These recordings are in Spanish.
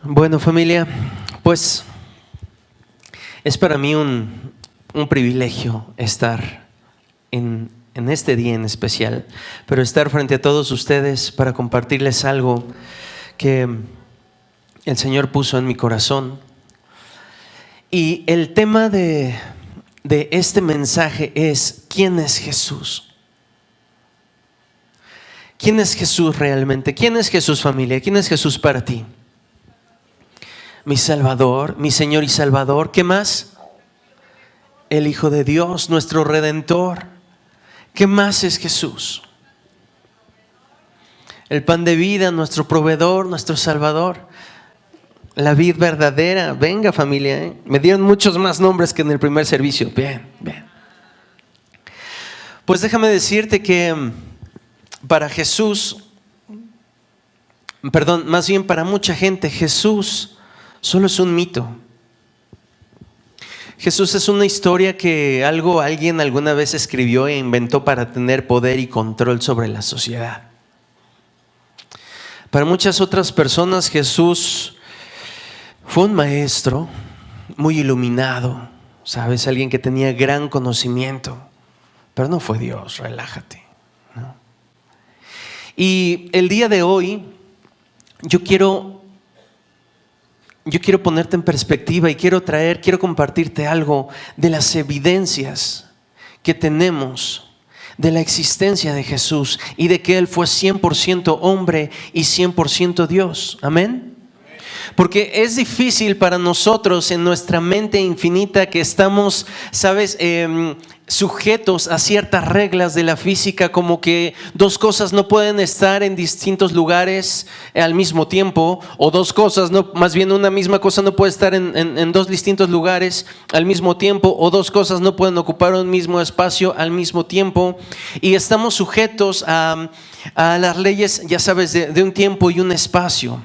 Bueno, familia, pues es para mí un privilegio estar en este día en especial, pero estar frente a todos ustedes para compartirles algo que el Señor puso en mi corazón. Y el tema de este mensaje es: ¿quién es Jesús? ¿Quién es Jesús realmente? ¿Quién es Jesús, familia? ¿Quién es Jesús para ti? Mi Salvador, mi Señor y Salvador. ¿Qué más? El Hijo de Dios, nuestro Redentor. ¿Qué más es Jesús? El pan de vida, nuestro proveedor, nuestro Salvador. La vid verdadera. Venga, familia, ¿eh? Me dieron muchos más nombres que en el primer servicio. Bien. Pues déjame decirte que para Jesús, más bien para mucha gente, Jesús solo es un mito. Jesús es una historia que alguien alguna vez escribió e inventó para tener poder y control sobre la sociedad. Para muchas otras personas, Jesús fue un maestro muy iluminado, ¿sabes? Alguien que tenía gran conocimiento, pero no fue Dios, relájate, ¿no? Y el día de hoy yo quiero ponerte en perspectiva y quiero compartirte algo de las evidencias que tenemos de la existencia de Jesús y de que Él fue 100% hombre y 100% Dios. Amén. Porque es difícil para nosotros en nuestra mente infinita que estamos, ¿sabes? Sujetos a ciertas reglas de la física, como que dos cosas no pueden estar en distintos lugares al mismo tiempo, o dos cosas, no, más bien una misma cosa no puede estar en dos distintos lugares al mismo tiempo, o dos cosas no pueden ocupar un mismo espacio al mismo tiempo, y estamos sujetos a las leyes, ya sabes, de un tiempo y un espacio.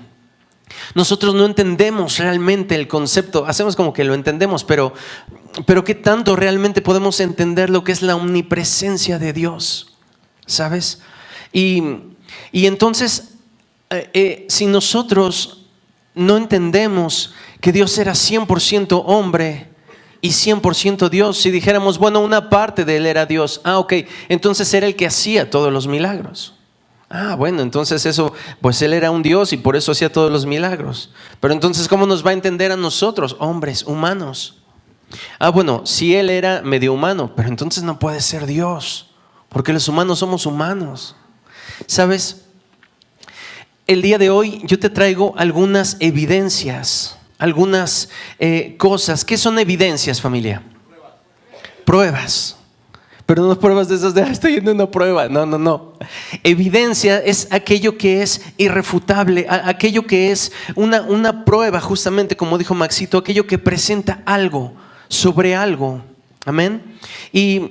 Nosotros no entendemos realmente el concepto, hacemos como que lo entendemos, pero ¿qué tanto realmente podemos entender lo que es la omnipresencia de Dios? ¿Sabes? Y entonces, si nosotros no entendemos que Dios era 100% hombre y 100% Dios, si dijéramos, bueno, una parte de Él era Dios, ok, entonces era el que hacía todos los milagros. Bueno, entonces eso, pues Él era un Dios y por eso hacía todos los milagros. Pero entonces, ¿cómo nos va a entender a nosotros, hombres, humanos? Bueno, si Él era medio humano, pero entonces no puede ser Dios, porque los humanos somos humanos. ¿Sabes? El día de hoy yo te traigo algunas evidencias, algunas cosas. ¿Qué son evidencias, familia? Pruebas. Pero no pruebas de esas de estoy yendo a una prueba. No. Evidencia es aquello que es irrefutable, aquello que es una prueba, justamente como dijo Maxito, aquello que presenta algo sobre algo. Amén. Y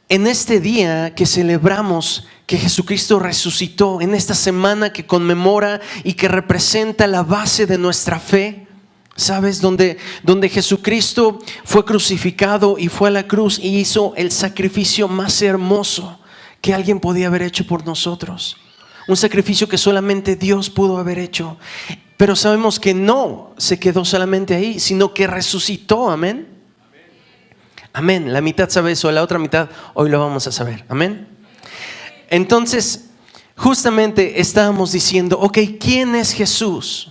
en este día que celebramos que Jesucristo resucitó, en esta semana que conmemora y que representa la base de nuestra fe, ¿sabes? Donde Jesucristo fue crucificado y fue a la cruz y hizo el sacrificio más hermoso que alguien podía haber hecho por nosotros. Un sacrificio que solamente Dios pudo haber hecho. Pero sabemos que no se quedó solamente ahí, sino que resucitó. Amén. Amén. La mitad sabe eso, la otra mitad hoy lo vamos a saber. Amén. Entonces, justamente estábamos diciendo, ¿quién es Jesús?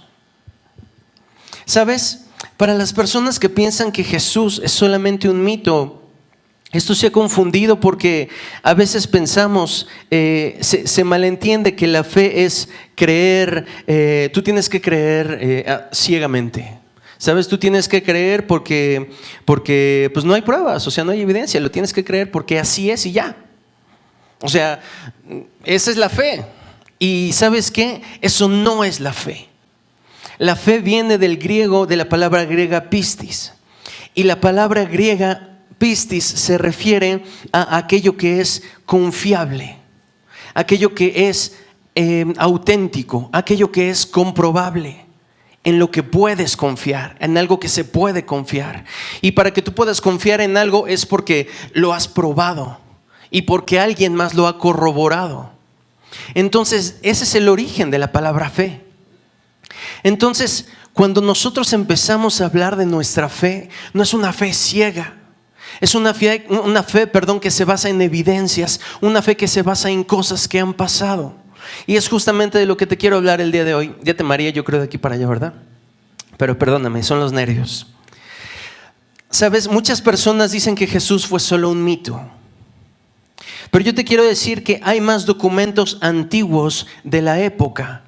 ¿Sabes? Para las personas que piensan que Jesús es solamente un mito, esto se ha confundido porque a veces pensamos, se malentiende que la fe es creer, tú tienes que creer ciegamente. ¿Sabes? Tú tienes que creer porque pues no hay pruebas, o sea, no hay evidencia, lo tienes que creer porque así es y ya. O sea, esa es la fe. Y ¿sabes qué? Eso no es la fe. La fe viene del griego, de la palabra griega pistis. Y la palabra griega pistis se refiere a aquello que es confiable, aquello que es auténtico, aquello que es comprobable, en lo que puedes confiar, en algo que se puede confiar. Y para que tú puedas confiar en algo es porque lo has probado y porque alguien más lo ha corroborado. Entonces, ese es el origen de la palabra fe. Entonces, Cuando nosotros empezamos a hablar de nuestra fe, no es una fe ciega. Es una fe, que se basa en evidencias, una fe que se basa en cosas que han pasado. Y es justamente de lo que te quiero hablar el día de hoy. Ya te mareé, yo creo, de aquí para allá, ¿verdad? Pero perdóname, son los nervios. Sabes, muchas personas dicen que Jesús fue solo un mito. Pero yo te quiero decir que hay más documentos antiguos de la época.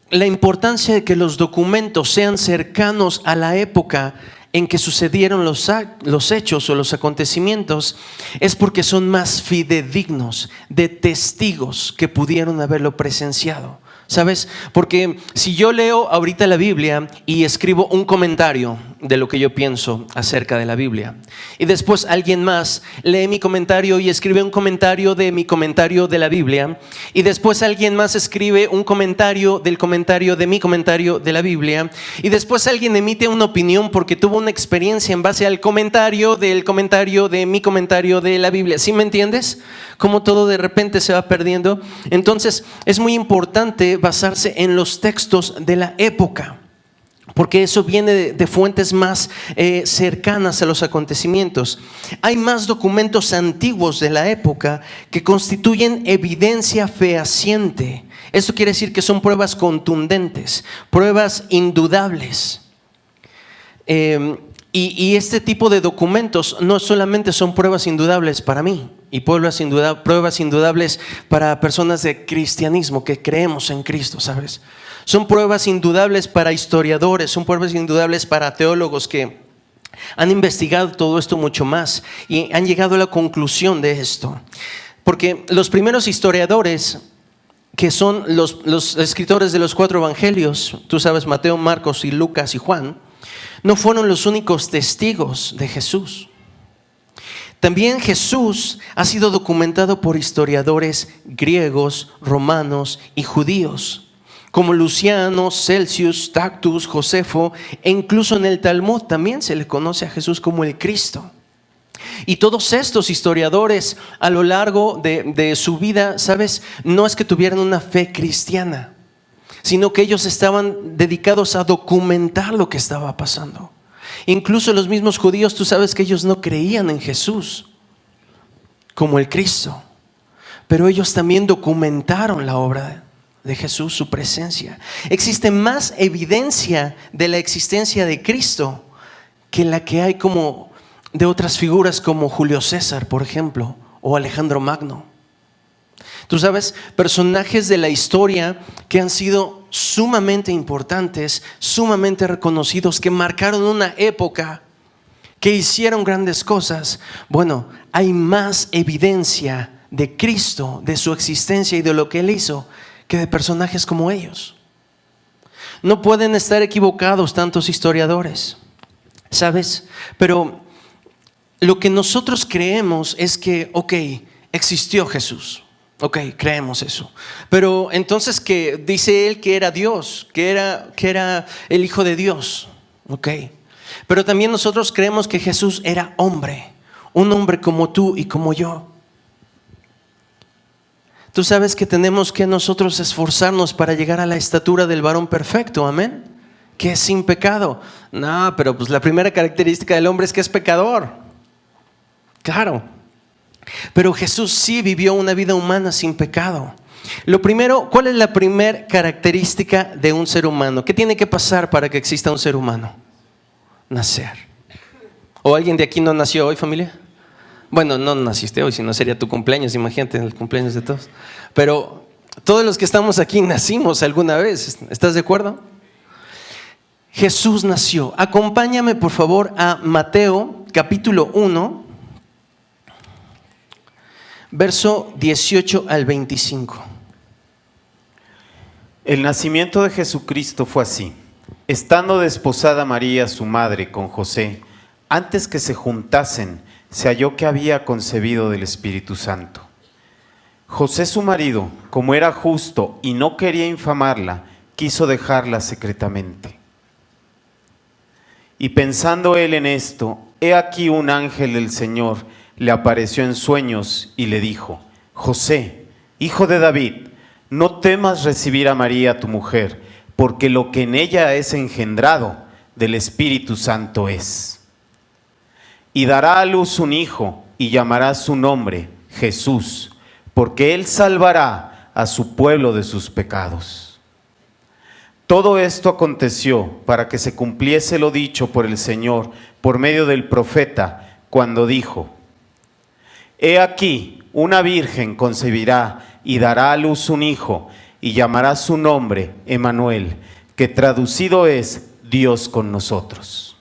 La importancia de que los documentos sean cercanos a la época en que sucedieron los hechos o los acontecimientos es porque son más fidedignos de testigos que pudieron haberlo presenciado. ¿Sabes? Porque si yo leo ahorita la Biblia y escribo un comentario de lo que yo pienso acerca de la Biblia, y después alguien más lee mi comentario y escribe un comentario de mi comentario de la Biblia, y después alguien más escribe un comentario del comentario de mi comentario de la Biblia, y después alguien emite una opinión porque tuvo una experiencia en base al comentario del comentario de mi comentario de la Biblia. ¿Sí me entiendes? Cómo todo de repente se va perdiendo. Entonces es muy importante basarse en los textos de la época, porque eso viene de fuentes más cercanas a los acontecimientos. Hay más documentos antiguos de la época que constituyen evidencia fehaciente. Esto quiere decir que son pruebas contundentes, pruebas indudables. Y este tipo de documentos no solamente son pruebas indudables para mí y pruebas indudables para personas de cristianismo que creemos en Cristo, ¿sabes? Son pruebas indudables para historiadores, son pruebas indudables para teólogos que han investigado todo esto mucho más y han llegado a la conclusión de esto. Porque los primeros historiadores, que son los escritores de los 4 evangelios, tú sabes, Mateo, Marcos y Lucas y Juan, no fueron los únicos testigos de Jesús. También Jesús ha sido documentado por historiadores griegos, romanos y judíos, como Luciano, Celsius, Tacitus, Josefo, e incluso en el Talmud también se le conoce a Jesús como el Cristo. Y todos estos historiadores a lo largo de su vida, ¿sabes? No es que tuvieran una fe cristiana, sino que ellos estaban dedicados a documentar lo que estaba pasando. Incluso los mismos judíos, tú sabes que ellos no creían en Jesús como el Cristo, pero ellos también documentaron la obra de Jesús, su presencia. Existe más evidencia de la existencia de Cristo que la que hay como de otras figuras como Julio César, por ejemplo, o Alejandro Magno. Tú sabes, personajes de la historia que han sido sumamente importantes, sumamente reconocidos, que marcaron una época, que hicieron grandes cosas. Bueno, hay más evidencia de Cristo, de su existencia y de lo que Él hizo, que de personajes como ellos. No pueden estar equivocados tantos historiadores, ¿sabes? Pero lo que nosotros creemos es que, existió Jesús. Creemos eso. Pero entonces que dice él que era Dios, que era el Hijo de Dios. Pero también nosotros creemos que Jesús era hombre, un hombre como tú y como yo. Tú sabes que tenemos que nosotros esforzarnos para llegar a la estatura del varón perfecto, amén, que es sin pecado. No, pero pues la primera característica del hombre es que es pecador. Claro. Pero Jesús sí vivió una vida humana sin pecado. Lo primero, ¿cuál es la primera característica de un ser humano? ¿Qué tiene que pasar para que exista un ser humano? Nacer. ¿O alguien de aquí no nació hoy, familia? Bueno, no naciste hoy, si no sería tu cumpleaños, imagínate, el cumpleaños de todos. Pero todos los que estamos aquí nacimos alguna vez, ¿estás de acuerdo? Jesús nació. Acompáñame por favor a Mateo capítulo 1, verso 18 al 25. El nacimiento de Jesucristo fue así. Estando desposada María, su madre, con José, antes que se juntasen, se halló que había concebido del Espíritu Santo. José, su marido, como era justo y no quería infamarla, quiso dejarla secretamente. Y pensando él en esto, he aquí un ángel del Señor le apareció en sueños y le dijo: José, hijo de David, no temas recibir a María tu mujer, porque lo que en ella es engendrado del Espíritu Santo es. Y dará a luz un hijo, y llamará su nombre Jesús, porque él salvará a su pueblo de sus pecados. Todo esto aconteció para que se cumpliese lo dicho por el Señor por medio del profeta, cuando dijo: He aquí, una virgen concebirá y dará a luz un hijo, y llamará su nombre Emmanuel, que traducido es Dios con nosotros.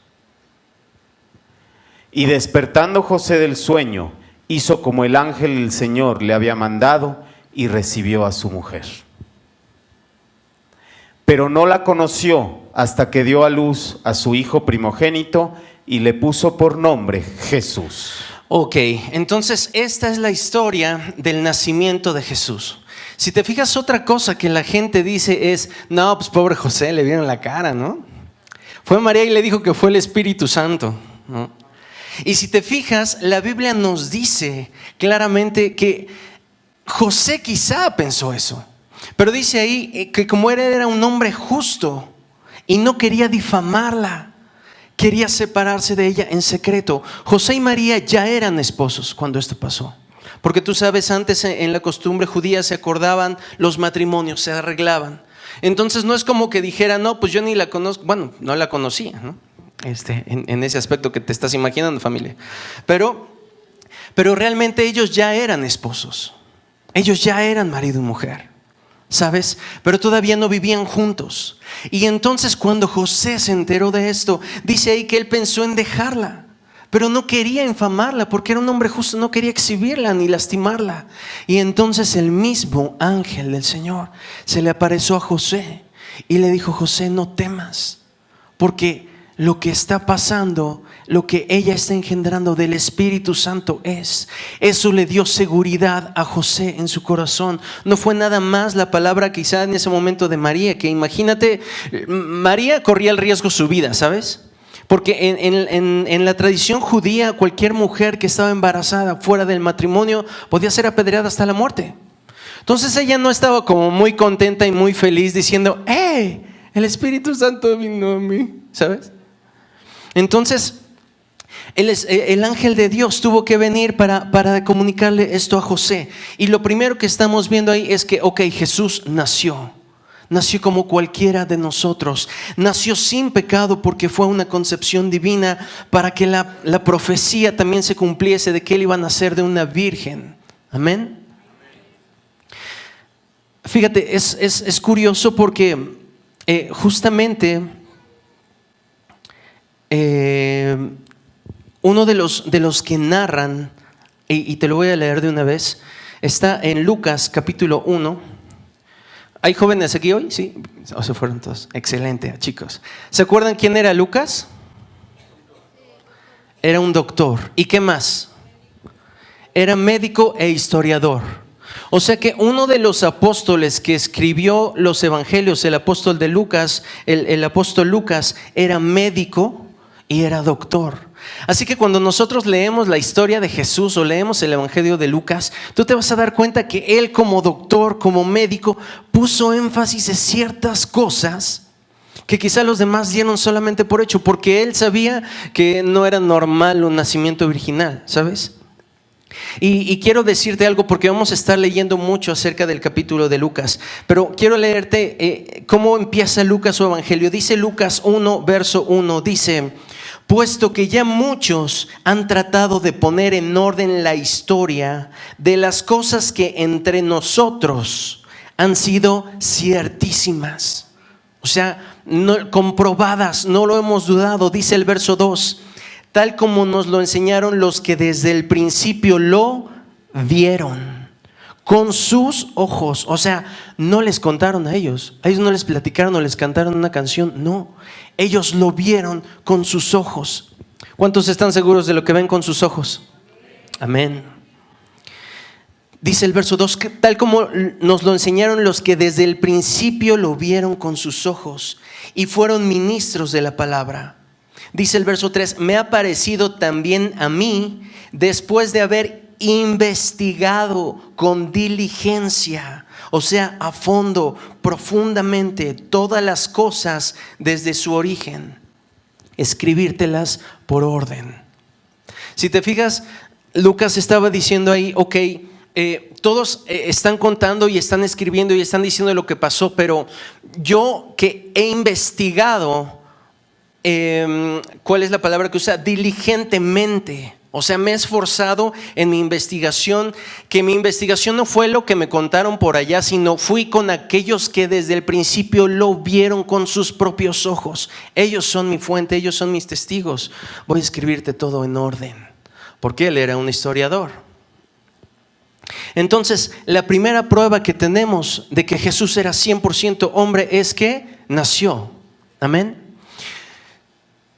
Y despertando José del sueño, hizo como el ángel del Señor le había mandado, y recibió a su mujer. Pero no la conoció hasta que dio a luz a su hijo primogénito, y le puso por nombre Jesús. Ok, entonces esta es la historia del nacimiento de Jesús. Si te fijas, otra cosa que la gente dice es: no, pues pobre José, le vieron la cara, ¿no? Fue María y le dijo que fue el Espíritu Santo, ¿no? Y si te fijas, la Biblia nos dice claramente que José quizá pensó eso, pero dice ahí que como era un hombre justo y no quería difamarla, quería separarse de ella en secreto. José y María ya eran esposos cuando esto pasó, porque tú sabes, antes en la costumbre judía se acordaban los matrimonios, se arreglaban. Entonces no es como que dijera: no, pues yo ni la conozco. Bueno, no la conocía, ¿no? En ese aspecto que te estás imaginando, familia. Pero realmente ellos ya eran esposos. Ellos ya eran marido y mujer, ¿sabes? Pero todavía no vivían juntos. Y entonces cuando José se enteró de esto, dice ahí que él pensó en dejarla, pero no quería infamarla porque era un hombre justo, no quería exhibirla ni lastimarla. Y entonces el mismo ángel del Señor se le apareció a José y le dijo: José, no temas, porque lo que está pasando, lo que ella está engendrando del Espíritu Santo es. Eso le dio seguridad a José en su corazón. No fue nada más la palabra quizá en ese momento de María, que imagínate, María corría el riesgo su vida, ¿sabes? Porque en la tradición judía, cualquier mujer que estaba embarazada fuera del matrimonio podía ser apedreada hasta la muerte. Entonces ella no estaba como muy contenta y muy feliz diciendo: el Espíritu Santo vino a mí, ¿sabes? Entonces el ángel de Dios tuvo que venir para comunicarle esto a José. Y lo primero que estamos viendo ahí es que, Jesús nació como cualquiera de nosotros. Nació sin pecado porque fue una concepción divina, para que la profecía también se cumpliese de que él iba a nacer de una virgen. Amén. Fíjate, es curioso porque justamente uno de los que narran, y te lo voy a leer de una vez, está en Lucas capítulo 1. ¿Hay jóvenes aquí hoy? Sí, o se fueron todos. Excelente, chicos. ¿Se acuerdan quién era Lucas? Era un doctor. ¿Y qué más? Era médico e historiador. O sea que uno de los apóstoles que escribió los evangelios, el apóstol de Lucas, el apóstol Lucas, era médico y era doctor. Así que cuando nosotros leemos la historia de Jesús o leemos el evangelio de Lucas, tú te vas a dar cuenta que él, como doctor, como médico, puso énfasis en ciertas cosas que quizá los demás dieron solamente por hecho, porque él sabía que no era normal un nacimiento virginal, ¿sabes? Y quiero decirte algo, porque vamos a estar leyendo mucho acerca del capítulo de Lucas, pero quiero leerte cómo empieza Lucas su evangelio. Dice Lucas 1, verso 1, dice: puesto que ya muchos han tratado de poner en orden la historia de las cosas que entre nosotros han sido ciertísimas, o sea, no, comprobadas, no lo hemos dudado. Dice el verso 2: tal como nos lo enseñaron los que desde el principio lo vieron con sus ojos. O sea, no les contaron a ellos no les platicaron o les cantaron una canción, no, ellos lo vieron con sus ojos. ¿Cuántos están seguros de lo que ven con sus ojos? Amén. Dice el verso 2, que tal como nos lo enseñaron los que desde el principio lo vieron con sus ojos y fueron ministros de la palabra. Dice el verso 3: me ha parecido también a mí, después de haber investigado con diligencia. o sea, a fondo, profundamente, todas las cosas desde su origen, escribírtelas por orden. Si te fijas, Lucas estaba diciendo ahí, ok, todos están contando y están escribiendo y están diciendo lo que pasó, pero yo que he investigado, ¿cuál es la palabra que usa? Diligentemente. O sea, me he esforzado en mi investigación, que mi investigación no fue lo que me contaron por allá, sino fui con aquellos que desde el principio lo vieron con sus propios ojos. Ellos son mi fuente, ellos son mis testigos. Voy a escribirte todo en orden, porque él era un historiador. Entonces, la primera prueba que tenemos de que Jesús era 100% hombre es que nació. Amén.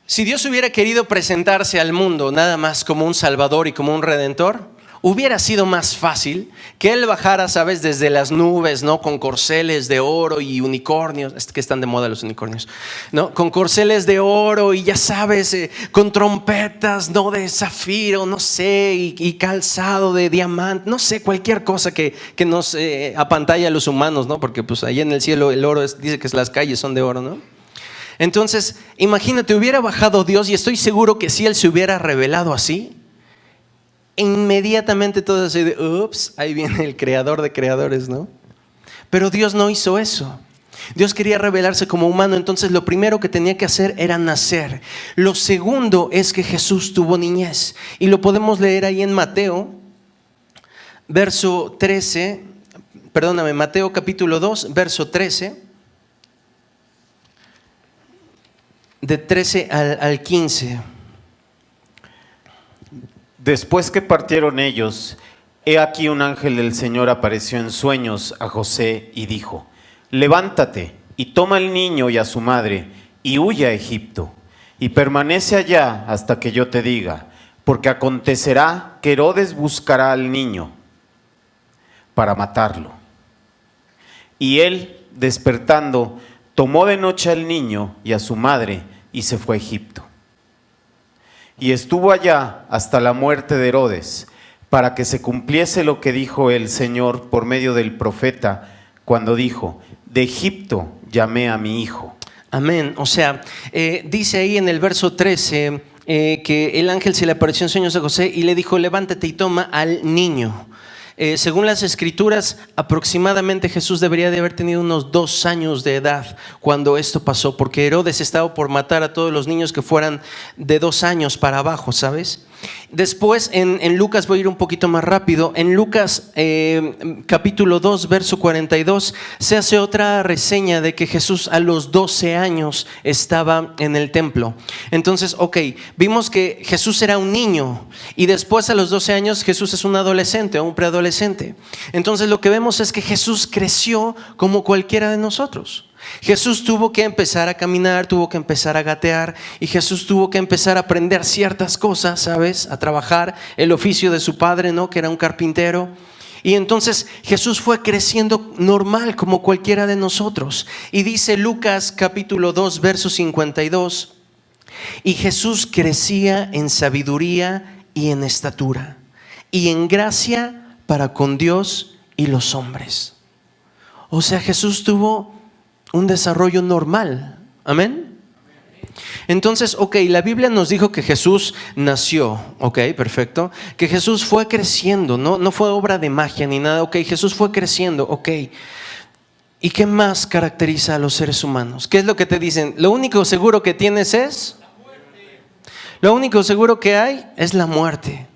Si Dios hubiera querido presentarse al mundo nada más como un salvador y como un redentor, hubiera sido más fácil que Él bajara, ¿sabes? Desde las nubes, ¿no? Con corceles de oro y unicornios, que están de moda los unicornios, ¿no? Con corceles de oro y ya sabes, con trompetas, ¿no? De zafiro, no sé, y calzado de diamante, no sé, cualquier cosa que nos apantalla a los humanos, ¿no? Porque pues ahí en el cielo el oro dice que las calles son de oro, ¿no? Entonces, imagínate, hubiera bajado Dios y estoy seguro que si Él se hubiera revelado así, inmediatamente todo así de, ups, ahí viene el creador de creadores, ¿no? Pero Dios no hizo eso. Dios quería revelarse como humano, entonces lo primero que tenía que hacer era nacer. Lo segundo es que Jesús tuvo niñez y lo podemos leer ahí en Mateo, Mateo capítulo 2, verso 13. De 13 al 15. Después que partieron ellos, he aquí un ángel del Señor apareció en sueños a José y dijo: levántate y toma al niño y a su madre y huye a Egipto y permanece allá hasta que yo te diga, porque acontecerá que Herodes buscará al niño para matarlo. Y él, despertando, tomó de noche al niño y a su madre y se fue a Egipto. Y estuvo allá hasta la muerte de Herodes, para que se cumpliese lo que dijo el Señor por medio del profeta, cuando dijo: de Egipto llamé a mi hijo. Amén. O sea, dice ahí en el verso 13 que el ángel se le apareció en sueños a José y le dijo: levántate y toma al niño. Según las escrituras, aproximadamente Jesús debería de haber tenido unos 2 años de edad cuando esto pasó, porque Herodes estaba por matar a todos los niños que fueran de 2 años para abajo, ¿sabes? Después en Lucas, voy a ir un poquito más rápido, en Lucas capítulo 2 verso 42 se hace otra reseña de que Jesús a los 12 años estaba en el templo. Entonces, vimos que Jesús era un niño y después a los 12 años Jesús es un adolescente o un preadolescente. Entonces lo que vemos es que Jesús creció como cualquiera de nosotros. Jesús tuvo que empezar a caminar, tuvo que empezar a gatear y Jesús tuvo que empezar a aprender ciertas cosas, ¿sabes? A trabajar el oficio de su padre, ¿no? Que era un carpintero. Y entonces Jesús fue creciendo normal como cualquiera de nosotros. Y dice Lucas capítulo 2 verso 52: y Jesús crecía en sabiduría y en estatura y en gracia para con Dios y los hombres. O sea, Jesús tuvo un desarrollo normal. Amén. Entonces, la Biblia nos dijo que Jesús nació, perfecto, que Jesús fue creciendo, no fue obra de magia ni nada, Jesús fue creciendo, ¿Y qué más caracteriza a los seres humanos? ¿Qué es lo que te dicen? Lo único seguro que tienes es la muerte. Lo único seguro que hay es la muerte.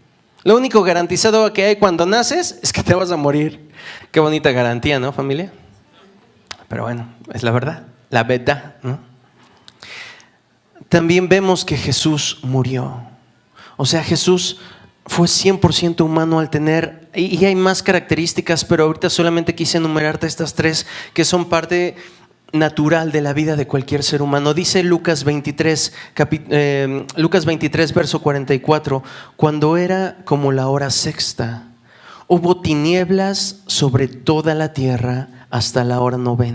Lo único garantizado que hay cuando naces es que te vas a morir. Qué bonita garantía, ¿no, familia? Pero bueno, es la verdad, ¿no? También vemos que Jesús murió. O sea, Jesús fue 100% humano al tener, y hay más características, pero ahorita solamente quise enumerarte estas 3 que son parte natural de la vida de cualquier ser humano. Dice Lucas 23 verso 44: cuando era como la hora sexta, hubo tinieblas sobre toda la tierra hasta la hora 9.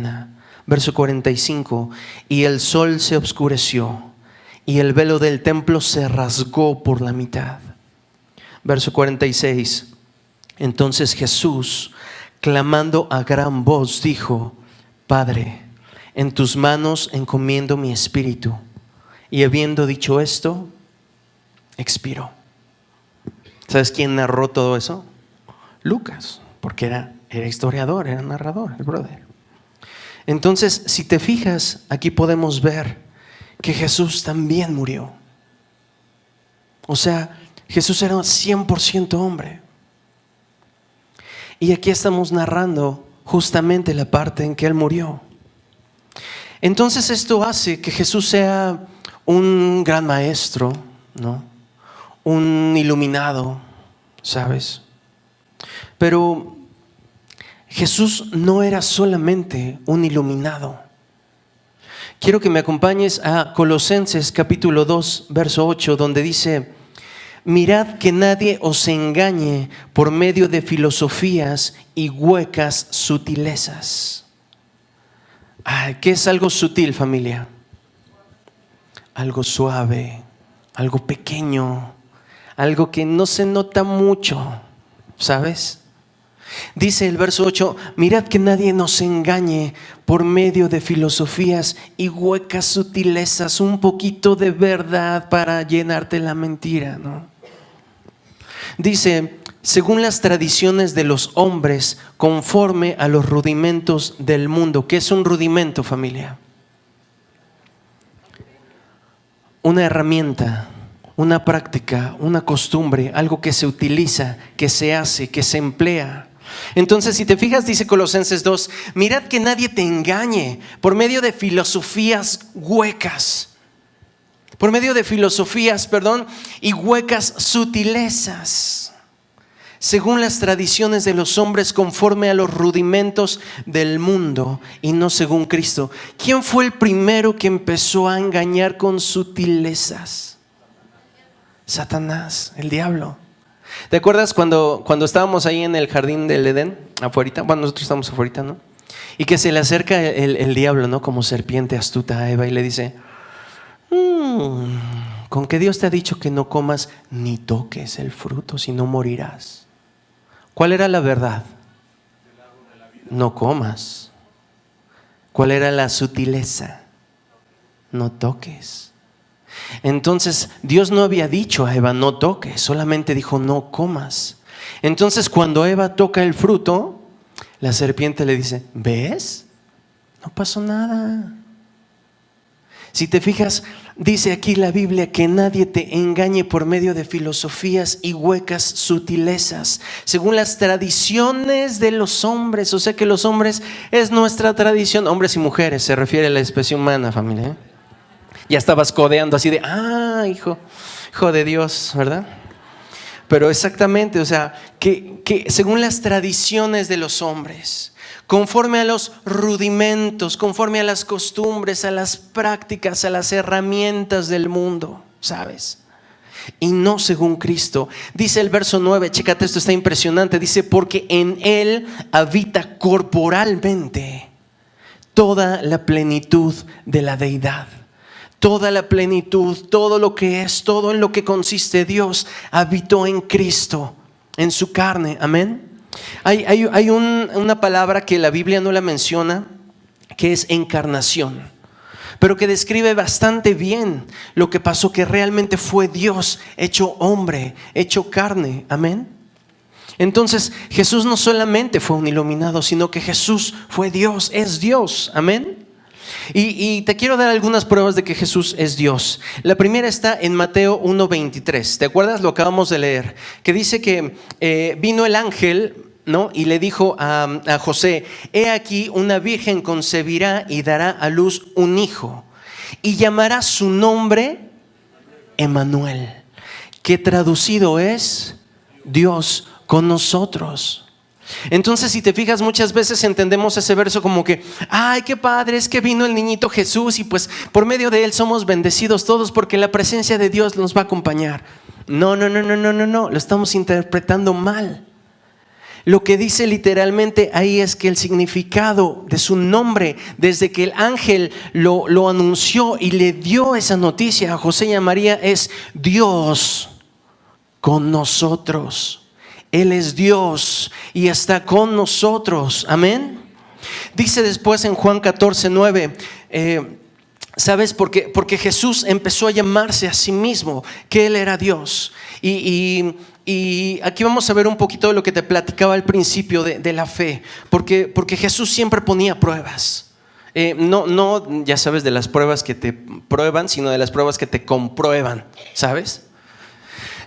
Verso 45: y el sol se oscureció y el velo del templo se rasgó por la mitad. Verso 46: entonces Jesús, clamando a gran voz, dijo: Padre, en tus manos encomiendo mi espíritu. Y habiendo dicho esto, expiró. ¿Sabes quién narró todo eso? Lucas, porque era historiador, era narrador, el brother. Entonces, si te fijas, aquí podemos ver que Jesús también murió. O sea, Jesús era 100% hombre. Y aquí estamos narrando justamente la parte en que Él murió. Entonces esto hace que Jesús sea un gran maestro, ¿no? Un iluminado, ¿sabes? Pero Jesús no era solamente un iluminado. Quiero que me acompañes a Colosenses capítulo 2, verso 8, donde dice: mirad que nadie os engañe por medio de filosofías y huecas sutilezas. ¿Qué es algo sutil, familia? Algo suave, algo pequeño, algo que no se nota mucho, ¿sabes? Dice el verso 8: mirad que nadie nos engañe por medio de filosofías y huecas sutilezas, un poquito de verdad para llenarte la mentira, ¿no? Dice: según las tradiciones de los hombres, conforme a los rudimentos del mundo. ¿Qué es un rudimento, familia? Una herramienta, una práctica, una costumbre, algo que se utiliza, que se hace, que se emplea. Entonces, si te fijas, dice Colosenses 2: mirad que nadie te engañe por medio de filosofías huecas, y huecas sutilezas, según las tradiciones de los hombres, conforme a los rudimentos del mundo y no según Cristo. ¿Quién fue el primero que empezó a engañar con sutilezas? Satanás, el diablo. ¿Te acuerdas cuando estábamos ahí en el jardín del Edén, afuera? Bueno, nosotros estamos afuera, ¿no? Y que se le acerca el diablo, ¿no? Como serpiente astuta a Eva y le dice: con que Dios te ha dicho que no comas ni toques el fruto, si no morirás. ¿Cuál era la verdad? No comas. ¿Cuál era la sutileza? No toques. Entonces Dios no había dicho a Eva: no toques, solamente dijo: no comas. Entonces cuando Eva toca el fruto, la serpiente le dice: ¿ves? No pasó nada. Si te fijas, dice aquí la Biblia que nadie te engañe por medio de filosofías y huecas sutilezas, según las tradiciones de los hombres. O sea que los hombres es nuestra tradición, hombres y mujeres, se refiere a la especie humana, familia, ¿eh? Ya estabas codeando así de: hijo de Dios, ¿verdad? Pero exactamente, o sea, que según las tradiciones de los hombres, conforme a los rudimentos, conforme a las costumbres, a las prácticas, a las herramientas del mundo, ¿sabes? Y no según Cristo. Dice el verso 9, chécate, esto está impresionante. Dice: porque en Él habita corporalmente toda la plenitud de la deidad. Toda la plenitud, todo lo que es, todo en lo que consiste Dios, habitó en Cristo, en su carne. Amén. Hay una palabra que la Biblia no la menciona, que es encarnación, pero que describe bastante bien lo que pasó, que realmente fue Dios hecho hombre, hecho carne. Amén. Entonces Jesús no solamente fue un iluminado, sino que Jesús fue Dios, es Dios. Amén. Y te quiero dar algunas pruebas de que Jesús es Dios. La primera está en Mateo 1:23. ¿Te acuerdas? Lo acabamos de leer, que dice que vino el ángel, ¿no? Y le dijo a José: he aquí, una virgen concebirá y dará a luz un hijo, y llamará su nombre Emmanuel, que traducido es Dios con nosotros. Entonces, si te fijas, muchas veces entendemos ese verso como que: ay, qué padre, es que vino el niñito Jesús y pues por medio de él somos bendecidos todos porque la presencia de Dios nos va a acompañar. No, lo estamos interpretando mal. Lo que dice literalmente ahí es que el significado de su nombre, desde que el ángel lo anunció y le dio esa noticia a José y a María, es Dios con nosotros. Él es Dios y está con nosotros. Amén. Dice después en Juan 14:9, ¿sabes por qué? Porque Jesús empezó a llamarse a sí mismo que Él era Dios. Y aquí vamos a ver un poquito de lo que te platicaba al principio de la fe, porque Jesús siempre ponía pruebas. No, ya sabes, de las pruebas que te prueban, sino de las pruebas que te comprueban, ¿sabes?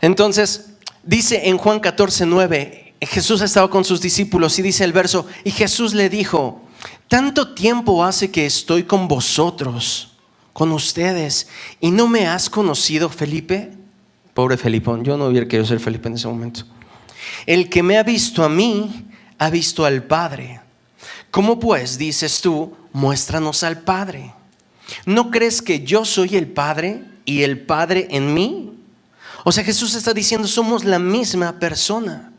Entonces, dice en Juan 14:9, Jesús estaba con sus discípulos y dice el verso, y Jesús le dijo: tanto tiempo hace que estoy con vosotros, con ustedes, y no me has conocido, Felipe. Pobre Felipón, yo no hubiera querido ser Felipe en ese momento. El que me ha visto a mí, ha visto al Padre. ¿Cómo pues dices tú, muéstranos al Padre? ¿No crees que yo soy el Padre y el Padre en mí? O sea, Jesús está diciendo, somos la misma persona.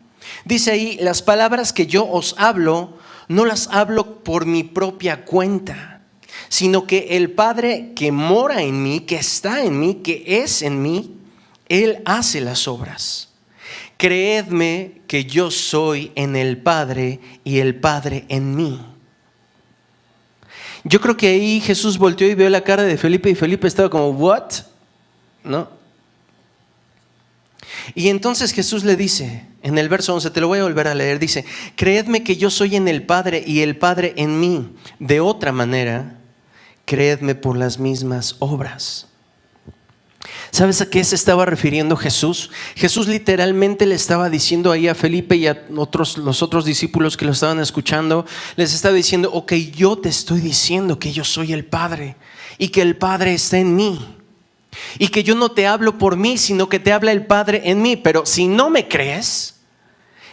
Dice ahí, las palabras que yo os hablo, no las hablo por mi propia cuenta, sino que el Padre que mora en mí, que está en mí, que es en mí, Él hace las obras. Creedme que yo soy en el Padre y el Padre en mí. Yo creo que ahí Jesús volteó y vio la cara de Felipe y Felipe estaba como, ¿what? ¿No? Y entonces Jesús le dice, en el verso 11, te lo voy a volver a leer, dice: creedme que yo soy en el Padre y el Padre en mí. De otra manera, creedme por las mismas obras. ¿Sabes a qué se estaba refiriendo Jesús? Jesús literalmente le estaba diciendo ahí a Felipe y a los otros discípulos que lo estaban escuchando, les estaba diciendo, ok, yo te estoy diciendo que yo soy el Padre y que el Padre está en mí. Y que yo no te hablo por mí, sino que te habla el Padre en mí. Pero si no me crees,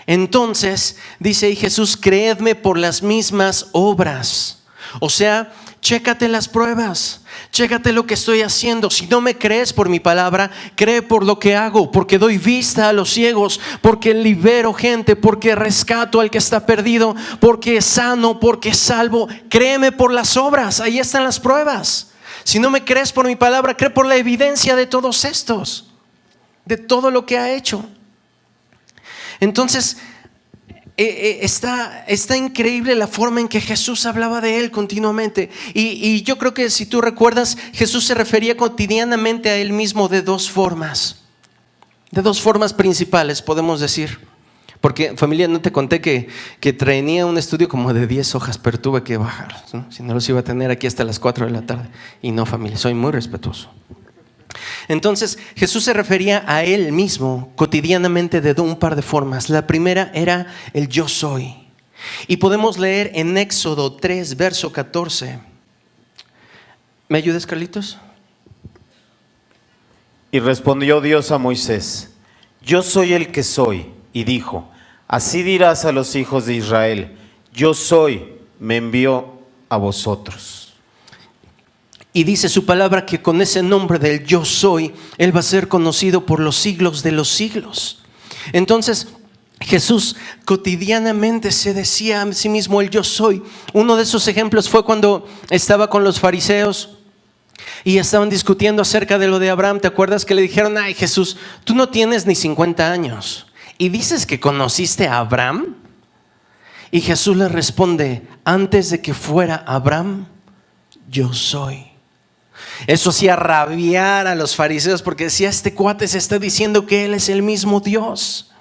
entonces dice ahí Jesús, creedme por las mismas obras. O sea, chécate las pruebas, chécate lo que estoy haciendo. Si no me crees por mi palabra, cree por lo que hago, porque doy vista a los ciegos, porque libero gente, porque rescato al que está perdido, porque sano, porque salvo. Créeme por las obras, ahí están las pruebas. Si no me crees por mi palabra, cree por la evidencia de todos estos, de todo lo que ha hecho. Entonces, está increíble la forma en que Jesús hablaba de Él continuamente. Y yo creo que si tú recuerdas, Jesús se refería cotidianamente a Él mismo de dos formas principales, podemos decir. Porque, familia, no te conté que traía un estudio como de 10 hojas, pero tuve que bajar, ¿no? Si no los iba a tener aquí hasta las 4 de la tarde. Y no, familia, soy muy respetuoso. Entonces, Jesús se refería a Él mismo cotidianamente de un par de formas. La primera era el yo soy. Y podemos leer en Éxodo 3, verso 14. ¿Me ayudas, Carlitos? Y respondió Dios a Moisés: yo soy el que soy. Y dijo: así dirás a los hijos de Israel: yo soy, me envió a vosotros. Y dice su palabra que con ese nombre del yo soy, Él va a ser conocido por los siglos de los siglos. Entonces, Jesús cotidianamente se decía a sí mismo el yo soy. Uno de esos ejemplos fue cuando estaba con los fariseos y estaban discutiendo acerca de lo de Abraham. ¿Te acuerdas que le dijeron: ay, Jesús, tú no tienes ni 50 años y dices que conociste a Abraham? Y Jesús le responde: antes de que fuera Abraham, yo soy. Eso hacía rabiar a los fariseos, porque decía: este cuate se está diciendo que Él es el mismo Dios.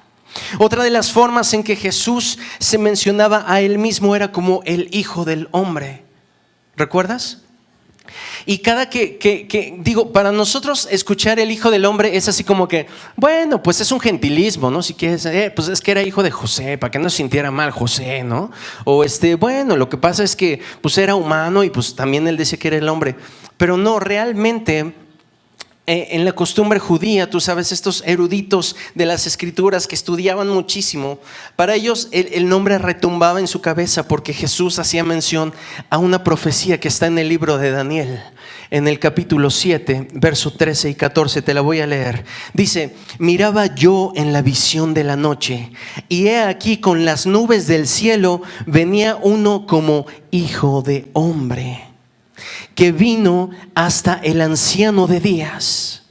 Otra de las formas en que Jesús se mencionaba a Él mismo era como el Hijo del Hombre. ¿Recuerdas? Y cada digo, para nosotros escuchar el Hijo del Hombre es así como que, bueno, pues es un gentilismo, ¿no? Si quieres, pues es que era hijo de José, para que no se sintiera mal José, ¿no? O bueno, lo que pasa es que pues era humano y pues también él decía que era el hombre. Pero no, realmente en la costumbre judía, tú sabes, estos eruditos de las escrituras que estudiaban muchísimo, para ellos el nombre retumbaba en su cabeza, porque Jesús hacía mención a una profecía que está en el libro de Daniel, en el capítulo 7, verso 13 y 14, te la voy a leer. Dice: miraba yo en la visión de la noche, y he aquí con las nubes del cielo venía uno como hijo de hombre, que vino hasta el anciano de días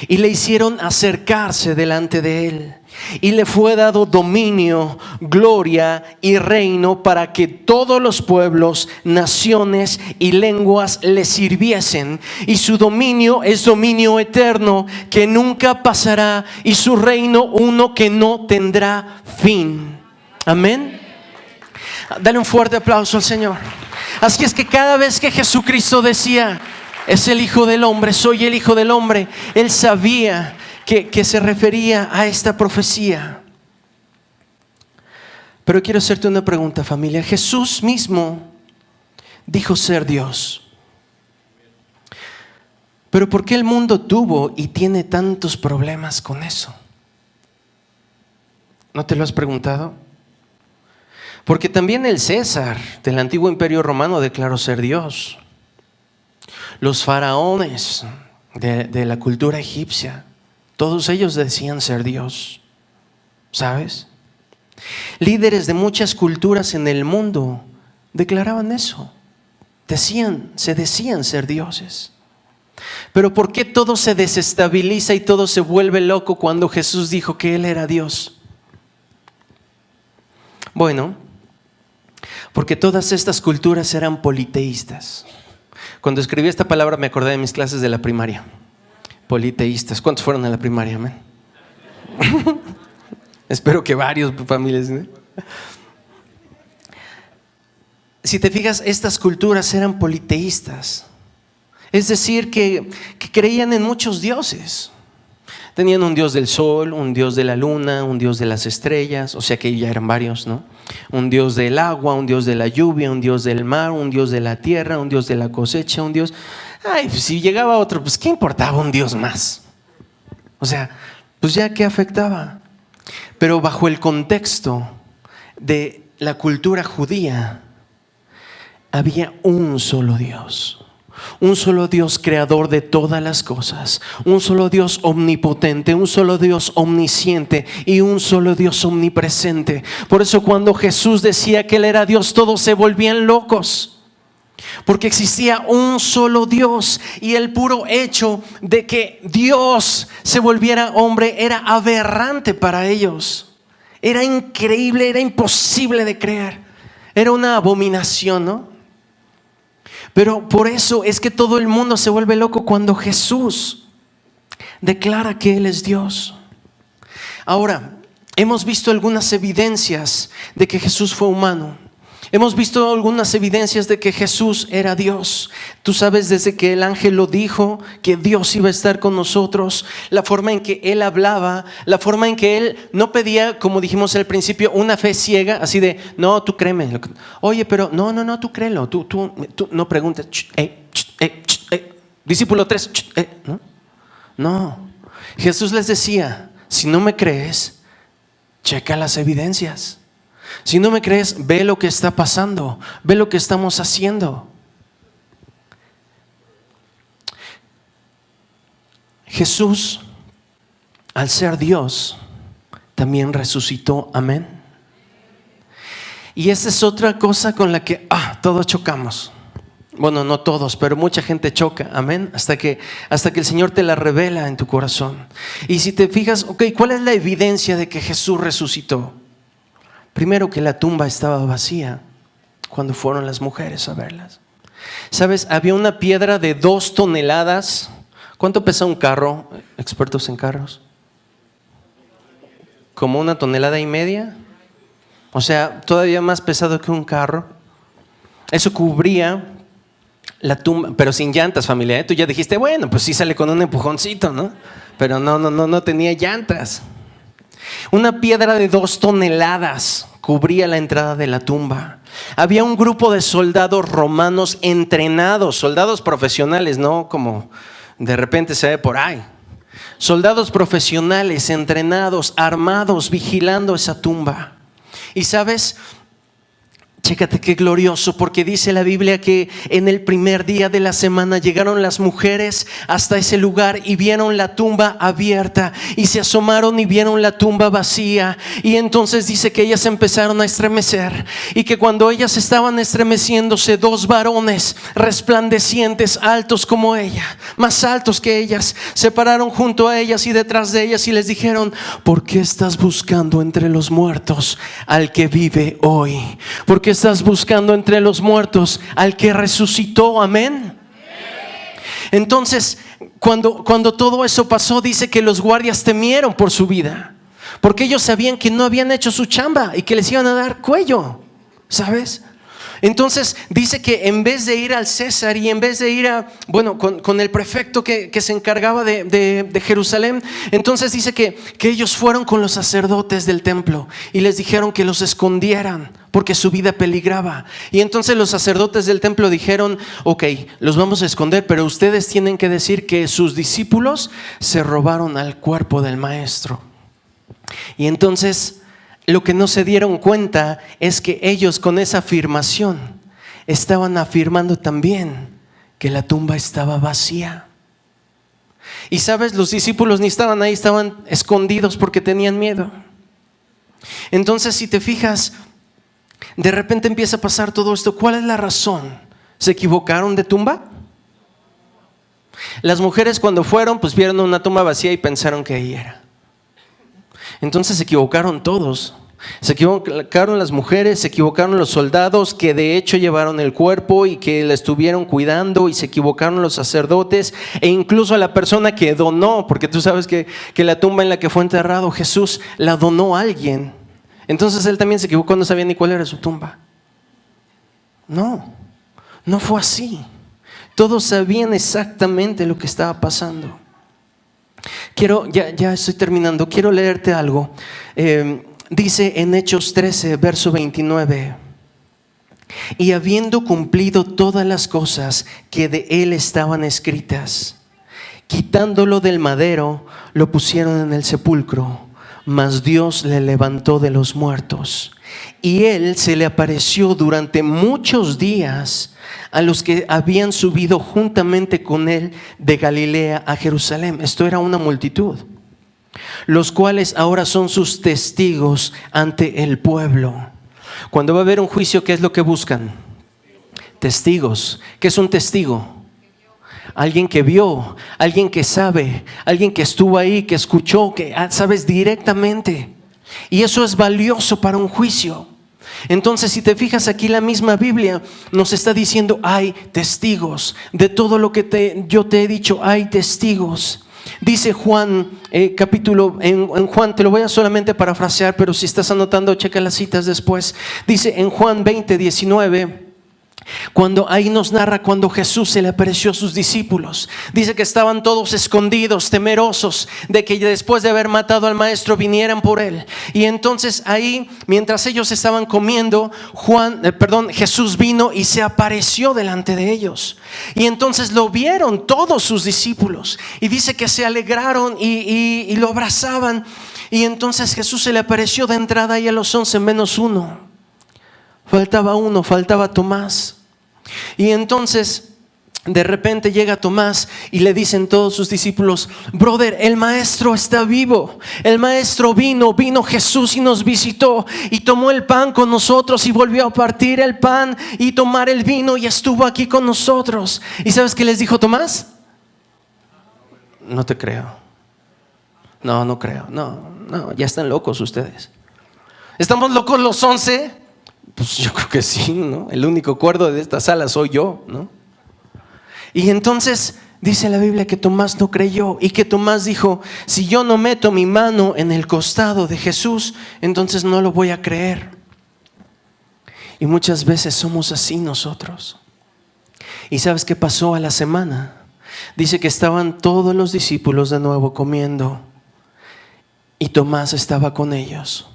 y le hicieron acercarse delante de él. Y le fue dado dominio, gloria y reino para que todos los pueblos, naciones y lenguas le sirviesen. Y su dominio es dominio eterno que nunca pasará, y su reino uno que no tendrá fin. Amén. Dale un fuerte aplauso al Señor. Así es que cada vez que Jesucristo decía: es el Hijo del Hombre, soy el Hijo del Hombre, Él sabía que se refería a esta profecía. Pero quiero hacerte una pregunta, familia. Jesús mismo dijo ser Dios. Pero ¿por qué el mundo tuvo y tiene tantos problemas con eso? ¿No te lo has preguntado? Porque también el César del antiguo imperio romano declaró ser Dios. Los faraones de la cultura egipcia, todos ellos decían ser Dios, ¿sabes? Líderes de muchas culturas en el mundo declaraban eso, se decían ser dioses. Pero ¿por qué todo se desestabiliza y todo se vuelve loco cuando Jesús dijo que Él era Dios? Bueno, porque todas estas culturas eran politeístas. Cuando escribí esta palabra me acordé de mis clases de la primaria. Politeístas. ¿Cuántos fueron a la primaria, amén? Espero que varios, familias, ¿no? Si te fijas, estas culturas eran politeístas. Es decir, que creían en muchos dioses. Tenían un dios del sol, un dios de la luna, un dios de las estrellas, o sea que ya eran varios, ¿no? Un dios del agua, un dios de la lluvia, un dios del mar, un dios de la tierra, un dios de la cosecha, un dios... Ay, pues si llegaba otro, pues ¿qué importaba un dios más? O sea, pues ya ¿qué afectaba? Pero bajo el contexto de la cultura judía, había un solo Dios. Un solo Dios creador de todas las cosas, un solo Dios omnipotente, un solo Dios omnisciente y un solo Dios omnipresente. Por eso cuando Jesús decía que Él era Dios, todos se volvían locos, porque existía un solo Dios, y el puro hecho de que Dios se volviera hombre era aberrante para ellos. Era increíble, era imposible de creer, era una abominación, ¿no? Pero por eso es que todo el mundo se vuelve loco cuando Jesús declara que Él es Dios. Ahora, hemos visto algunas evidencias de que Jesús fue humano. Hemos visto algunas evidencias de que Jesús era Dios. Tú sabes, desde que el ángel lo dijo, que Dios iba a estar con nosotros, la forma en que Él hablaba, la forma en que Él no pedía, como dijimos al principio, una fe ciega, así de, no, tú créeme. Oye, pero no, tú créelo, tú no preguntes. Discípulo 3, no. Jesús les decía, si no me crees, checa las evidencias. Si no me crees, ve lo que está pasando, ve lo que estamos haciendo. Jesús, al ser Dios, también resucitó, amén. Y esa es otra cosa con la que todos chocamos. Bueno, no todos, pero mucha gente choca, amén, hasta que el Señor te la revela en tu corazón. Y si te fijas, ¿cuál es la evidencia de que Jesús resucitó? Primero, que la tumba estaba vacía cuando fueron las mujeres a verlas. ¿Sabes? Había una piedra de 2 toneladas. ¿Cuánto pesa un carro? Expertos en carros. ¿Como 1,5 toneladas? O sea, todavía más pesado que un carro. Eso cubría la tumba, pero sin llantas, familia, ¿eh? Tú ya dijiste, bueno, pues sí sale con un empujoncito, ¿no? Pero no tenía llantas. Una piedra de 2 toneladas cubría la entrada de la tumba. Había un grupo de soldados romanos entrenados, soldados profesionales, no como de repente se ve por ahí. Soldados profesionales, entrenados, armados, vigilando esa tumba. Y sabes, Chécate qué glorioso, porque dice la Biblia que en el primer día de la semana llegaron las mujeres hasta ese lugar y vieron la tumba abierta y se asomaron y vieron la tumba vacía, y entonces dice que ellas empezaron a estremecer, y que cuando ellas estaban estremeciéndose, dos varones resplandecientes, altos como ella, más altos que ellas, se pararon junto a ellas y detrás de ellas y les dijeron: ¿por qué estás buscando entre los muertos al que vive hoy? ¿Por qué estás buscando entre los muertos al que resucitó? Amén. Entonces, cuando todo eso pasó, dice que los guardias temieron por su vida, porque ellos sabían que no habían hecho su chamba y que les iban a dar cuello, ¿sabes? Entonces dice que en vez de ir al César y en vez de ir con el prefecto que se encargaba de Jerusalén, entonces dice que ellos fueron con los sacerdotes del templo y les dijeron que los escondieran porque su vida peligraba. Y entonces los sacerdotes del templo dijeron: ok, los vamos a esconder, pero ustedes tienen que decir que sus discípulos se robaron al cuerpo del maestro. Y entonces lo que no se dieron cuenta es que ellos, con esa afirmación, estaban afirmando también que la tumba estaba vacía. Y sabes, los discípulos ni estaban ahí, estaban escondidos porque tenían miedo. Entonces, si te fijas, de repente empieza a pasar todo esto. ¿Cuál es la razón? ¿Se equivocaron de tumba? Las mujeres, cuando fueron, pues vieron una tumba vacía y pensaron que ahí era. Entonces se equivocaron todos. Se equivocaron las mujeres, se equivocaron los soldados que de hecho llevaron el cuerpo y que la estuvieron cuidando, y se equivocaron los sacerdotes e incluso a la persona que donó, porque tú sabes que la tumba en la que fue enterrado Jesús la donó a alguien. Entonces él también se equivocó, no sabía ni cuál era su tumba. No fue así. Todos sabían exactamente lo que estaba pasando. Ya estoy terminando, quiero leerte algo. Dice en Hechos 13, verso 29: y habiendo cumplido todas las cosas que de él estaban escritas, quitándolo del madero, lo pusieron en el sepulcro, mas Dios le levantó de los muertos. Y él se le apareció durante muchos días a los que habían subido juntamente con él de Galilea a Jerusalén. Esto era una multitud, los cuales ahora son sus testigos ante el pueblo. Cuando va a haber un juicio, ¿qué es lo que buscan? Testigos. ¿Qué es un testigo? Alguien que vio, alguien que sabe, alguien que estuvo ahí, que escuchó, que sabes directamente. Y eso es valioso para un juicio. Entonces, si te fijas aquí, la misma Biblia nos está diciendo: hay testigos de todo lo que yo te he dicho, hay testigos. Dice Juan, en Juan, te lo voy a solamente parafrasear, pero si estás anotando, checa las citas después. Dice en Juan 20, 19, cuando ahí nos narra cuando Jesús se le apareció a sus discípulos. Dice que estaban todos escondidos, temerosos de que después de haber matado al maestro vinieran por él. Y entonces ahí, mientras ellos estaban comiendo, Jesús vino y se apareció delante de ellos. Y entonces lo vieron todos sus discípulos. Y dice que se alegraron y lo abrazaban. Y entonces Jesús se le apareció de entrada y a los 11 menos uno. Faltaba Tomás. Y entonces de repente llega Tomás y le dicen todos sus discípulos: brother, el maestro está vivo. El maestro vino Jesús y nos visitó y tomó el pan con nosotros y volvió a partir el pan y tomar el vino y estuvo aquí con nosotros. ¿Y sabes qué les dijo Tomás? No te creo. No creo. No, ya están locos ustedes. ¿Estamos locos los 11? Pues yo creo que sí, ¿no? El único cuerdo de esta sala soy yo, ¿no? Y entonces dice la Biblia que Tomás no creyó y que Tomás dijo: si yo no meto mi mano en el costado de Jesús, entonces no lo voy a creer. Y muchas veces somos así nosotros. ¿Y sabes qué pasó a la semana? Dice que estaban todos los discípulos de nuevo comiendo y Tomás estaba con ellos.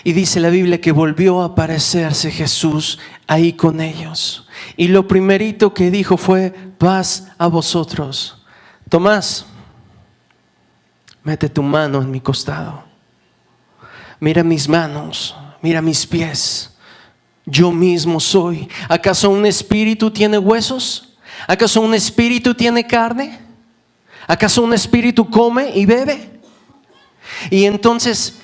Y dice la Biblia que volvió a aparecerse Jesús ahí con ellos. Y lo primerito que dijo fue: paz a vosotros. Tomás, mete tu mano en mi costado. Mira mis manos, mira mis pies. yo mismo soy. ¿Acaso un espíritu tiene huesos? ¿Acaso un espíritu tiene carne? ¿Acaso un espíritu come y bebe? Y entonces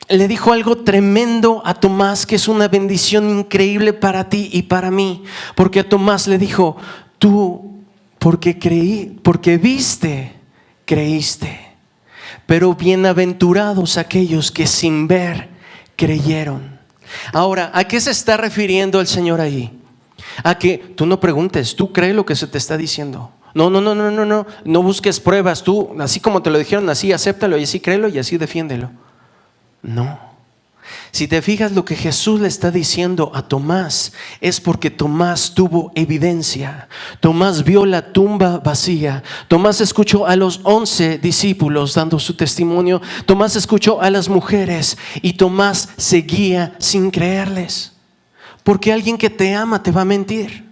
le dijo algo tremendo a Tomás, que es una bendición increíble para ti y para mí. Porque a Tomás le dijo: tú, porque viste, creíste. Pero bienaventurados aquellos que sin ver creyeron. Ahora, ¿a qué se está refiriendo el Señor ahí? A que tú no preguntes, tú crees lo que se te está diciendo. No busques pruebas. Tú, así como te lo dijeron, así acéptalo y así créelo y así defiéndelo. No. Si te fijas, lo que Jesús le está diciendo a Tomás es porque Tomás tuvo evidencia. Tomás vio la tumba vacía. Tomás escuchó a los 11 discípulos dando su testimonio. Tomás escuchó a las mujeres y Tomás seguía sin creerles. Porque alguien que te ama te va a mentir.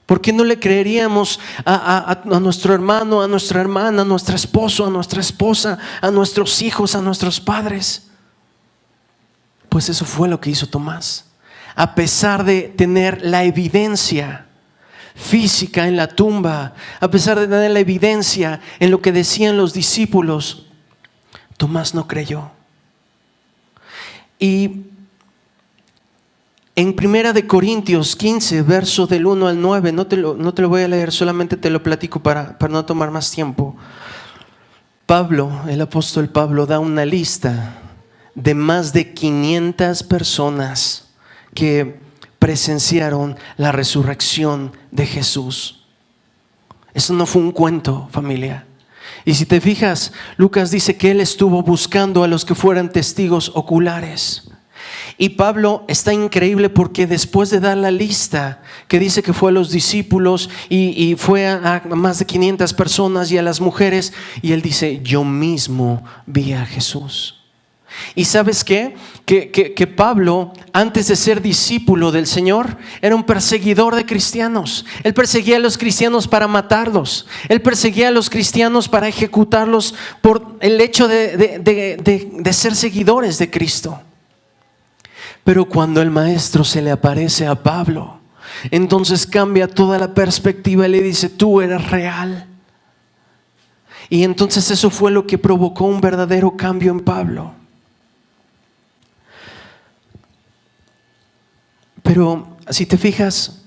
¿Por qué no le creeríamos a nuestro hermano, a nuestra hermana, a nuestro esposo, a nuestra esposa, a nuestros hijos, a nuestros padres? Pues eso fue lo que hizo Tomás. A pesar de tener la evidencia física en la tumba, a pesar de tener la evidencia en lo que decían los discípulos, Tomás no creyó. Y en 1 Corintios 15, verso del 1 al 9, no te lo voy a leer, solamente te lo platico para no tomar más tiempo. Pablo, el apóstol Pablo, da una lista de más de 500 personas que presenciaron la resurrección de Jesús. Eso no fue un cuento, familia. Y si te fijas, Lucas dice que él estuvo buscando a los que fueran testigos oculares. Y Pablo está increíble porque después de dar la lista que dice que fue a los discípulos y fue a más de 500 personas y a las mujeres, y él dice: yo mismo vi a Jesús. ¿Y sabes qué? Que Pablo, antes de ser discípulo del Señor, era un perseguidor de cristianos. Él perseguía a los cristianos para matarlos. Él perseguía a los cristianos para ejecutarlos por el hecho de ser seguidores de Cristo. Pero cuando el maestro se le aparece a Pablo, entonces cambia toda la perspectiva y le dice: tú eres real. Y entonces eso fue lo que provocó un verdadero cambio en Pablo. Pero si te fijas,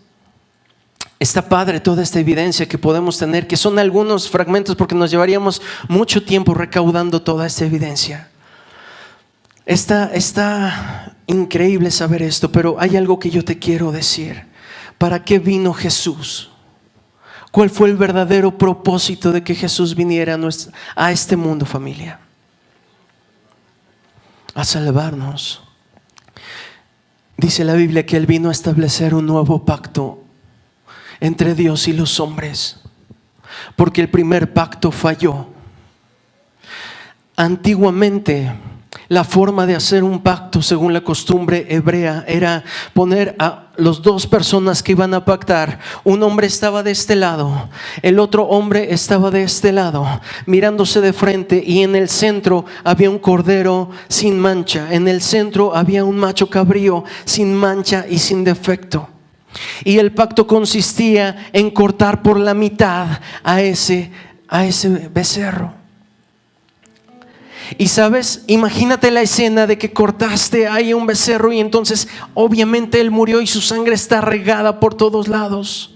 está padre toda esta evidencia que podemos tener, que son algunos fragmentos, porque nos llevaríamos mucho tiempo recaudando toda esta evidencia. Está increíble saber esto, pero hay algo que yo te quiero decir. ¿Para qué vino Jesús? ¿Cuál fue el verdadero propósito de que Jesús viniera a este mundo, familia? A salvarnos. Dice la Biblia que Él vino a establecer un nuevo pacto entre Dios y los hombres, porque el primer pacto falló. Antiguamente, la forma de hacer un pacto según la costumbre hebrea era poner a las dos personas que iban a pactar. Un hombre estaba de este lado, el otro hombre estaba de este lado, mirándose de frente, y en el centro había un cordero sin mancha. En el centro había un macho cabrío sin mancha y sin defecto. Y el pacto consistía en cortar por la mitad a ese becerro. Y sabes, imagínate la escena de que cortaste ahí un becerro y entonces obviamente él murió y su sangre está regada por todos lados.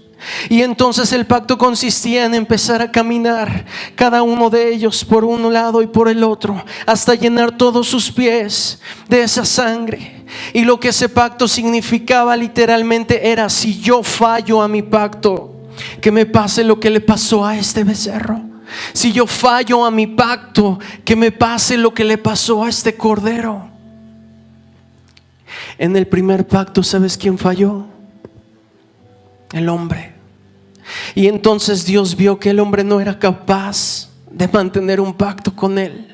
Y entonces el pacto consistía en empezar a caminar cada uno de ellos por un lado y por el otro, hasta llenar todos sus pies de esa sangre. Y lo que ese pacto significaba literalmente era: si yo fallo a mi pacto, que me pase lo que le pasó a este becerro. Si yo fallo a mi pacto, que me pase lo que le pasó a este cordero. En el primer pacto, ¿sabes quién falló? El hombre. Y entonces Dios vio que el hombre no era capaz de mantener un pacto con Él.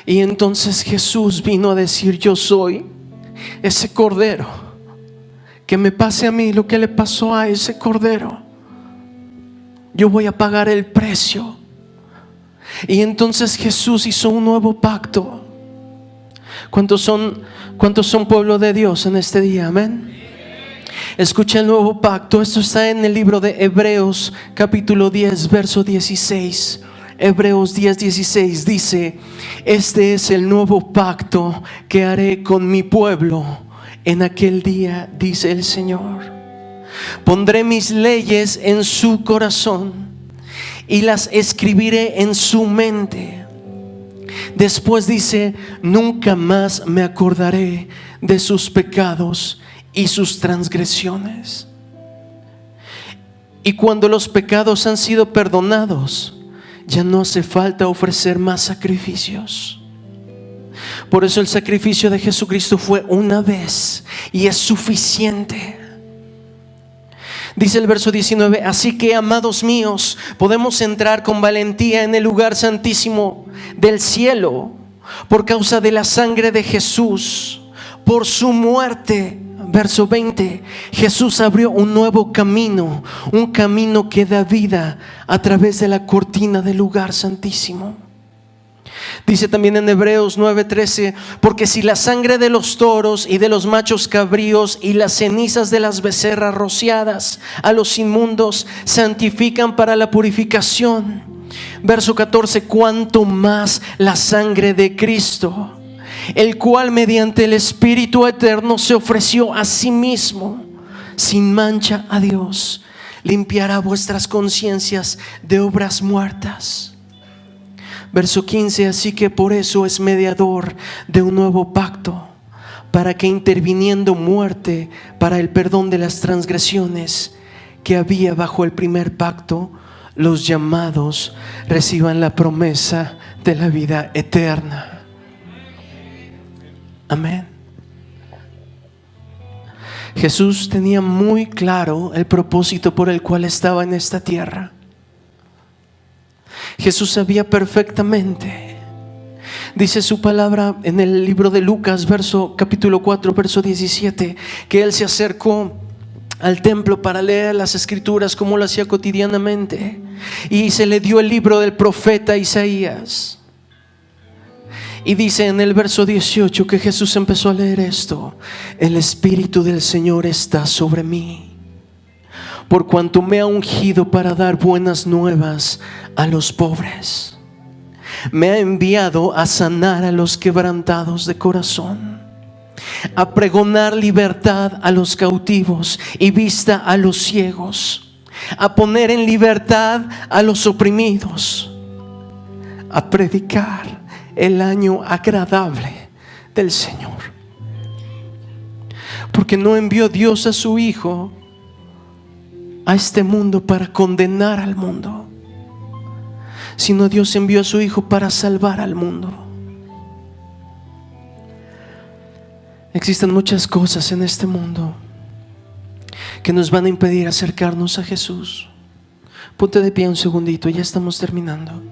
Y entonces Jesús vino a decir: yo soy ese cordero. Que me pase a mí lo que le pasó a ese cordero. Yo voy a pagar el precio. Y entonces Jesús hizo un nuevo pacto. ¿Cuántos son pueblo de Dios en este día? Amén. Escucha el nuevo pacto. Esto está en el libro de Hebreos capítulo 10 verso 16. Hebreos 10:16 dice: este es el nuevo pacto que haré con mi pueblo en aquel día, dice el Señor. Pondré mis leyes en su corazón y las escribiré en su mente. Después dice: nunca más me acordaré de sus pecados y sus transgresiones. Y cuando los pecados han sido perdonados, ya no hace falta ofrecer más sacrificios. Por eso el sacrificio de Jesucristo fue una vez y es suficiente. Dice el verso 19: así que, amados míos, podemos entrar con valentía en el lugar santísimo del cielo por causa de la sangre de Jesús. Por su muerte, verso 20, Jesús abrió un nuevo camino, un camino que da vida a través de la cortina del lugar santísimo. Dice también en Hebreos 9:13: porque si la sangre de los toros y de los machos cabríos y las cenizas de las becerras rociadas a los inmundos santifican para la purificación, verso 14, cuánto más la sangre de Cristo, el cual mediante el Espíritu eterno se ofreció a sí mismo sin mancha a Dios, limpiará vuestras conciencias de obras muertas. Verso 15: así que por eso es mediador de un nuevo pacto, para que interviniendo muerte para el perdón de las transgresiones que había bajo el primer pacto, los llamados reciban la promesa de la vida eterna. Amén. Jesús tenía muy claro el propósito por el cual estaba en esta tierra. Jesús sabía perfectamente. Dice su palabra en el libro de Lucas, capítulo 4, verso 17, que Él se acercó al templo para leer las escrituras como lo hacía cotidianamente, y se le dio el libro del profeta Isaías. Y dice en el verso 18 que Jesús empezó a leer esto: el Espíritu del Señor está sobre mí, por cuanto me ha ungido para dar buenas nuevas a los pobres. Me ha enviado a sanar a los quebrantados de corazón, a pregonar libertad a los cautivos y vista a los ciegos, a poner en libertad a los oprimidos, a predicar el año agradable del Señor. Porque no envió Dios a su Hijo a este mundo para condenar al mundo, sino Dios envió a su Hijo para salvar al mundo. Existen muchas cosas en este mundo que nos van a impedir acercarnos a Jesús. Ponte de pie un segundito, ya estamos terminando.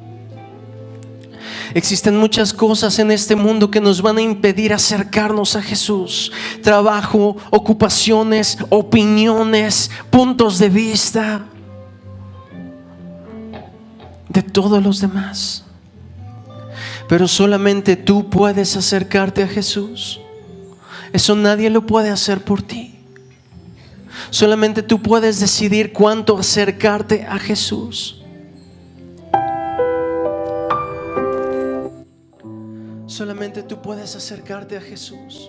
Existen muchas cosas en este mundo que nos van a impedir acercarnos a Jesús: trabajo, ocupaciones, opiniones, puntos de vista de todos los demás. Pero solamente tú puedes acercarte a Jesús. Eso nadie lo puede hacer por ti. Solamente tú puedes decidir cuánto acercarte a Jesús. Solamente tú puedes acercarte a Jesús.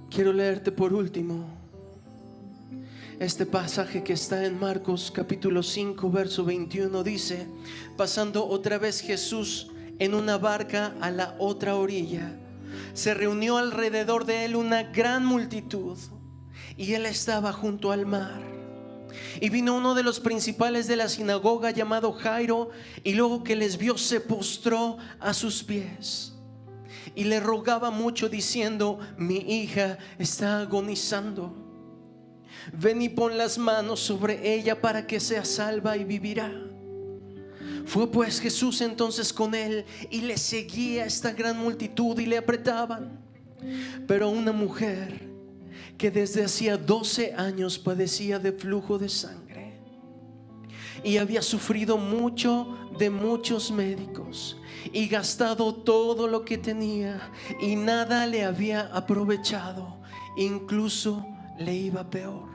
Quiero leerte por último este pasaje que está en Marcos capítulo 5 verso 21. Dice: pasando otra vez Jesús en una barca a la otra orilla, se reunió alrededor de él una gran multitud, y él estaba junto al mar. Y vino uno de los principales de la sinagoga, llamado Jairo, y luego que les vio se postró a sus pies y le rogaba mucho diciendo: mi hija está agonizando, ven y pon las manos sobre ella para que sea salva y vivirá. Fue pues Jesús entonces con él, y le seguía esta gran multitud y le apretaban. Pero una mujer que desde hacía 12 años padecía de flujo de sangre, y había sufrido mucho de muchos médicos y gastado todo lo que tenía y nada le había aprovechado, incluso le iba peor.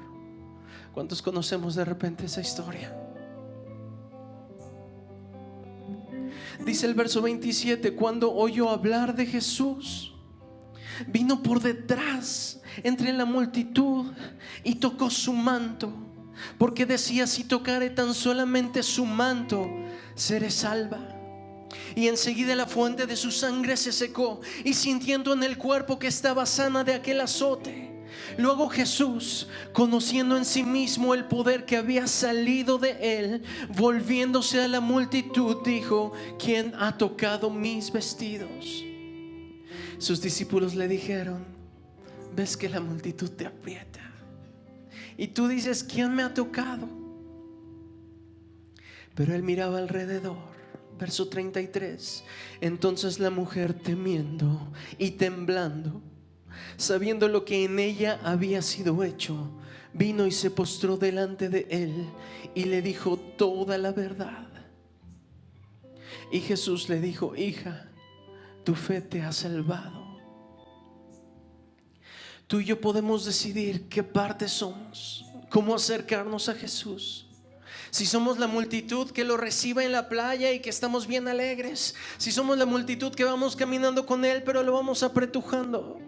¿Cuántos conocemos de repente esa historia? Dice el verso 27: cuando oyó hablar de Jesús, vino por detrás entre la multitud y tocó su manto, porque decía: si tocare tan solamente su manto, seré salva. Y enseguida la fuente de su sangre se secó, y sintiendo en el cuerpo que estaba sana de aquel azote, luego Jesús, conociendo en sí mismo el poder que había salido de él, volviéndose a la multitud, dijo: ¿quién ha tocado mis vestidos? Sus discípulos le dijeron: ves que la multitud te aprieta y tú dices: ¿quién me ha tocado? Pero él miraba alrededor. Verso 33: entonces la mujer, temiendo y temblando, sabiendo lo que en ella había sido hecho, vino y se postró delante de él y le dijo toda la verdad. Y Jesús le dijo: hija, tu fe te ha salvado. Tú y yo podemos decidir qué parte somos, cómo acercarnos a Jesús. Si somos la multitud que lo recibe en la playa y que estamos bien alegres, si somos la multitud que vamos caminando con él pero lo vamos apretujando,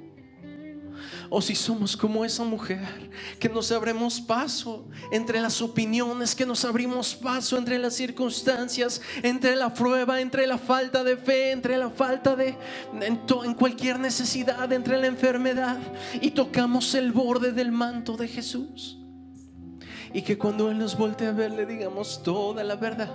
o si somos como esa mujer que nos abrimos paso entre las opiniones, que nos abrimos paso entre las circunstancias, entre la prueba, entre la falta de fe, entre la falta de en cualquier necesidad, entre la enfermedad, y tocamos el borde del manto de Jesús, y que cuando él nos voltee a ver le digamos toda la verdad.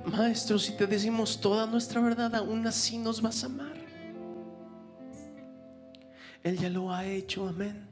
Maestro, si te decimos toda nuestra verdad, aún así nos vas a amar. Él ya lo ha hecho, amén.